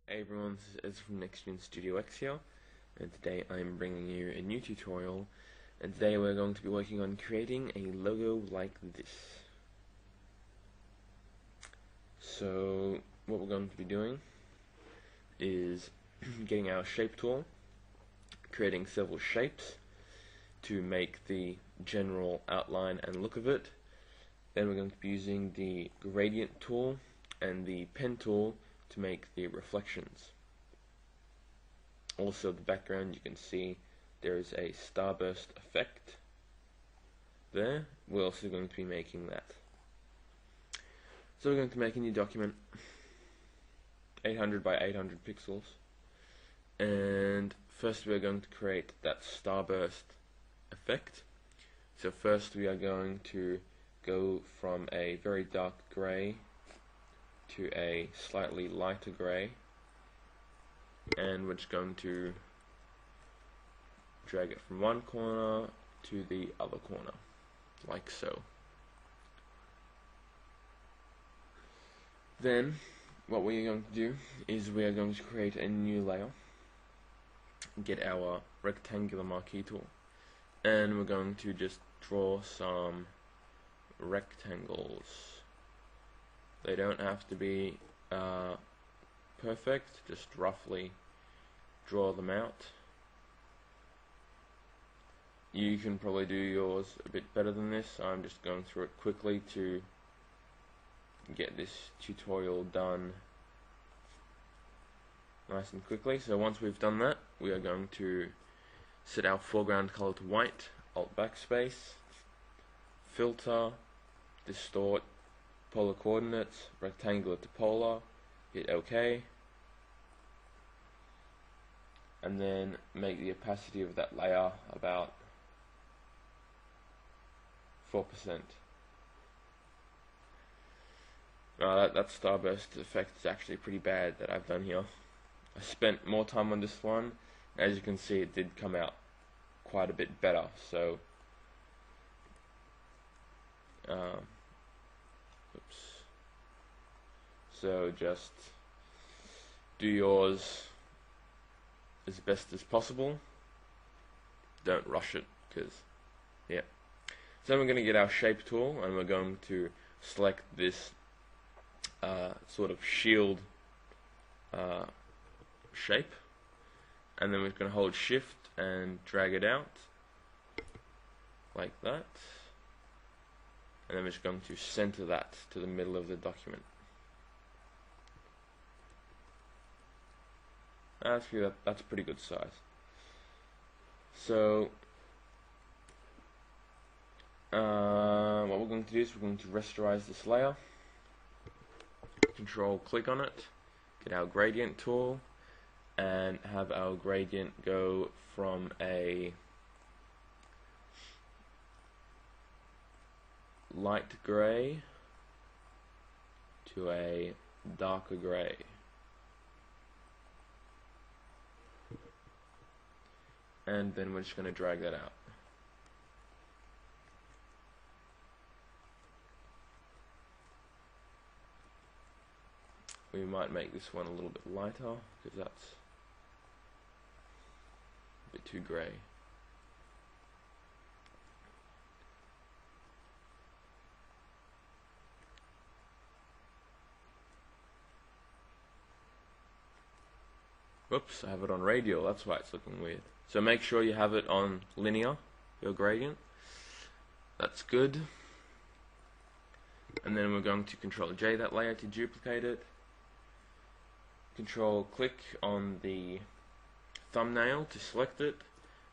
Hey everyone, this is Ezra from NextGen Studio X here, and today I'm bringing you a new tutorial, and today we're going to be working on creating a logo like this. So, what we're going to be doing is getting our shape tool, creating several shapes to make the general outline and look of it. Then we're going to be using the gradient tool and the pen tool to make the reflections. Also, the background, you can see there is a starburst effect there. We're also going to be making that. So we're going to make a new document, 800 by 800 pixels, and first we're going to create that starburst effect. So first we are going to go from a very dark grey to a slightly lighter grey, and we're just going to drag it from one corner to the other corner, like so. Then what we are going to do is we are going to create a new layer, get our rectangular marquee tool, and we're going to just draw some rectangles. They don't have to be perfect, just roughly draw them out. You can probably do yours a bit better than this. I'm just going through it quickly to get this tutorial done nice and quickly. So once we've done that, we are going to set our foreground color to white, Alt Backspace, Filter, Distort, Polar Coordinates, Rectangular to Polar, hit OK, and then make the opacity of that layer about 4%. That starburst effect is actually pretty bad that I've done here. I spent more time on this one. As you can see, it did come out quite a bit better. So, oops. So just do yours as best as possible. Don't rush it, because yeah. So we're going to get our shape tool, and we're going to select this sort of shield shape, and then we're going to hold shift and drag it out like that, and then we're just going to center that to the middle of the document. Actually, that's a pretty good size. So what we're going to do is we're going to rasterize this layer, control click on it, get our gradient tool, and have our gradient go from a light grey to a darker grey. And then we're just going to drag that out. We might make this one a little bit lighter, because that's a bit too grey. Whoops, I have it on radial, that's why it's looking weird. So make sure you have it on linear, your gradient. That's good. And then we're going to Control J that layer to duplicate it. Control click on the thumbnail to select it.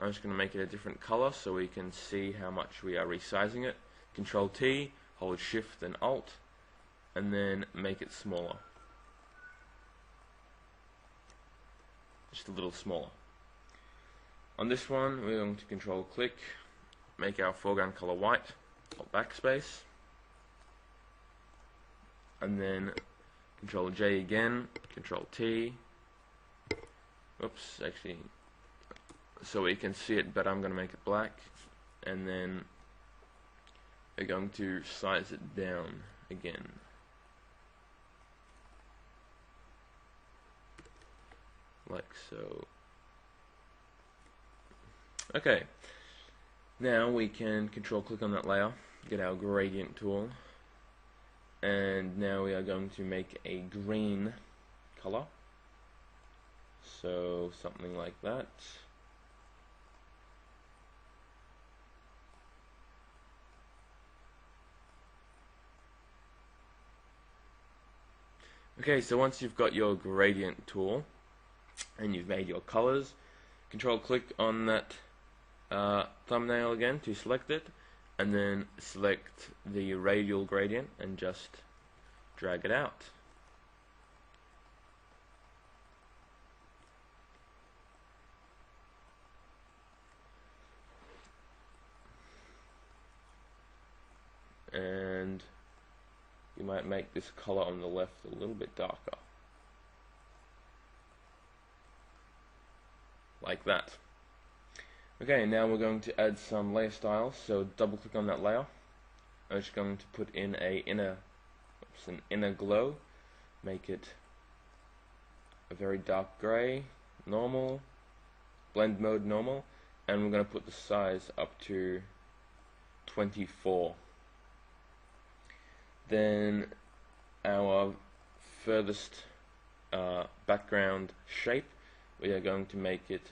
I'm just going to make it a different color so we can see how much we are resizing it. Control T, hold shift and alt, and then make it smaller. Just a little smaller. On this one, we're going to control click, make our foreground color white, Alt Backspace, and then Control J again, Control T. Oops, actually, so we can see it better, I'm going to make it black, and then we're going to size it down again. like so. Okay, now we can control click on that layer, get our gradient tool, and now we are going to make a green color, so something like that. Okay, so once you've got your gradient tool and you've made your colors, control click on that thumbnail again to select it, and then select the radial gradient and just drag it out. And you might make this color on the left a little bit darker, like that. Okay, now we're going to add some layer styles, so double click on that layer. I'm just going to put in an inner glow, make it a very dark gray, normal, blend mode normal, and we're going to put the size up to 24. Then our furthest background shape, we are going to make it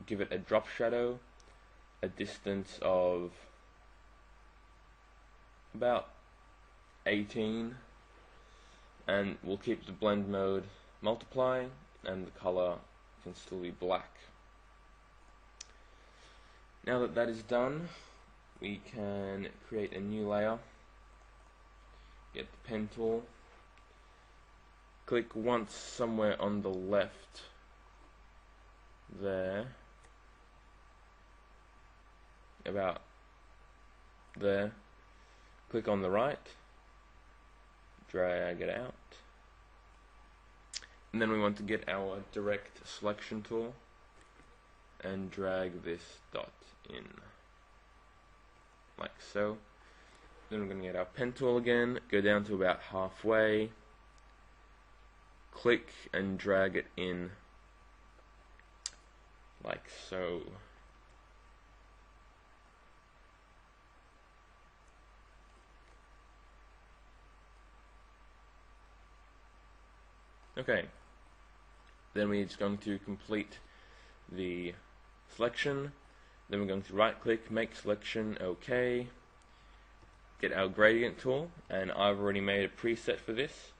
give it a drop shadow, a distance of about 18, and we'll keep the blend mode multiplying, and the color can still be black. Now that that is done, we can create a new layer. Get the pen tool, click once somewhere on the left there, about there, click on the right, drag it out, and then we want to get our direct selection tool and drag this dot in, like so. Then we're going to get our pen tool again, go down to about halfway, click and drag it in, like so. Okay, then we're just going to complete the selection, then we're going to right click, make selection, OK. Get our gradient tool, and I've already made a preset for this,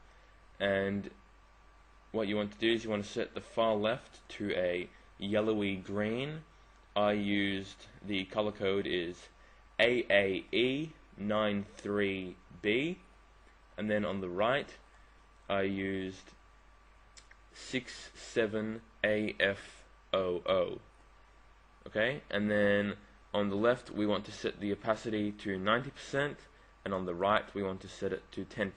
and what you want to do is you want to set the far left to a yellowy green. I used, the color code is AAE93B, and then on the right I used 67AFOO. Okay, and then on the left we want to set the opacity to 90%, and on the right we want to set it to 10%.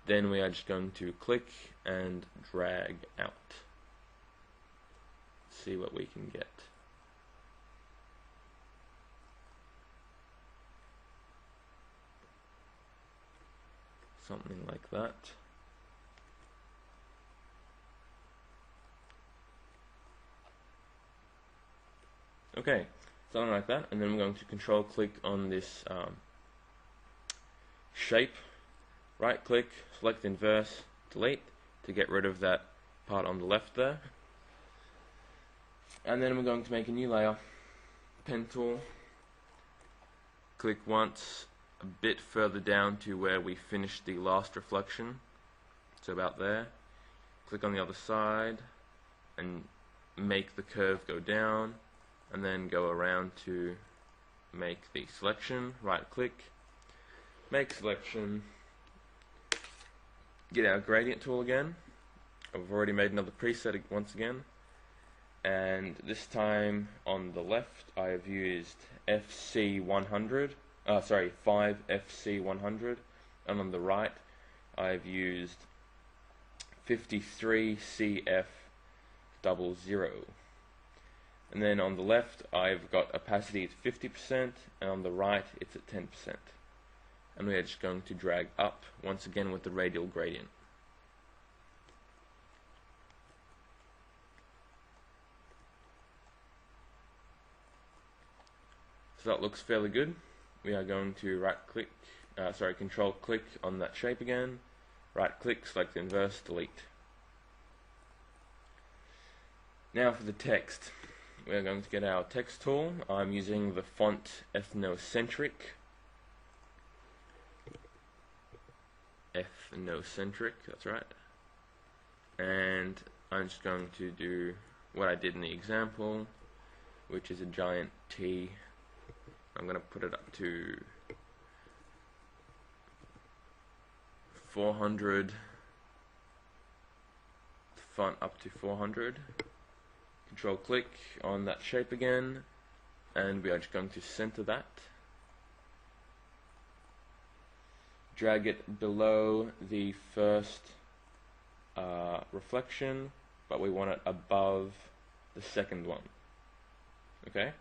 Then we are just going to click and drag out. See what we can get. Something like that. Okay, something like that, and then we're going to control click on this shape, right click, select inverse, delete to get rid of that part on the left there, and then we're going to make a new layer, pen tool, click once a bit further down to where we finished the last reflection, so about there, click on the other side and make the curve go down, and then go around to make the selection, right click, make selection, get our gradient tool again. I've already made another preset once again, and this time on the left I have used FC100, 5FC100, and on the right I've used 53CF00. And then on the left I've got opacity at 50%, and on the right it's at 10%. And we're just going to drag up once again with the radial gradient. So that looks fairly good. We are going to control click on that shape again, right click, select inverse, delete. Now for the text, we are going to get our text tool. I'm using the font Ethnocentric. That's right. And I'm just going to do what I did in the example, which is a giant T. I'm going to put it up to 400, font up to 400. Control click on that shape again, and we are just going to center that. Drag it below the first reflection, but we want it above the second one. Okay?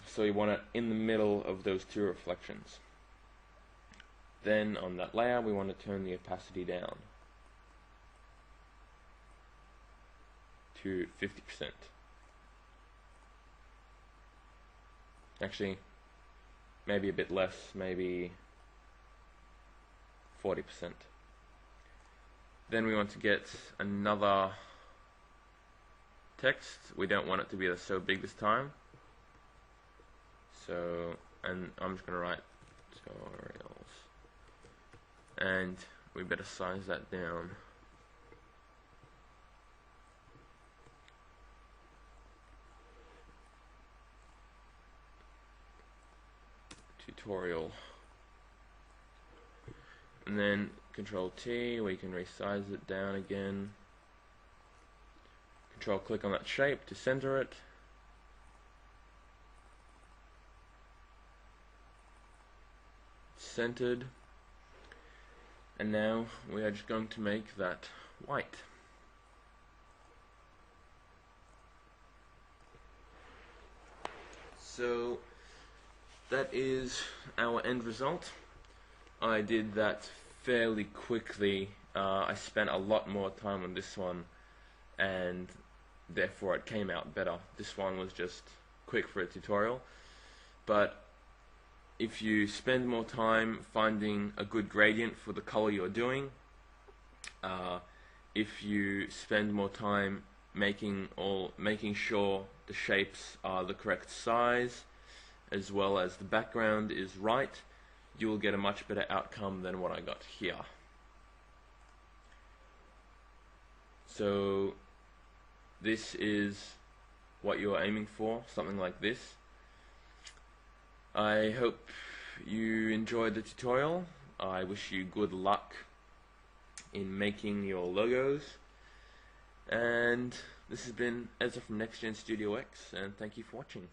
So you want it in the middle of those two reflections. Then on that layer, we want to turn the opacity down to 50%. Actually, maybe a bit less, maybe 40%. Then we want to get another text. We don't want it to be so big this time. So, and I'm just going to write tutorials. And we better size that down. Tutorial. And then Control T, we can resize it down again. Control click on that shape to center it. Centered. And now we are just going to make that white. So that is our end result. I did that fairly quickly. I spent a lot more time on this one, and therefore it came out better. This one was just quick for a tutorial, but if you spend more time finding a good gradient for the color you're doing, if you spend more time making sure the shapes are the correct size, as well as the background is right, you will get a much better outcome than what I got here. So this is what you're aiming for, something like this. I hope you enjoyed the tutorial. I wish you good luck in making your logos. And this has been Ezra from NextGen Studio X, and thank you for watching.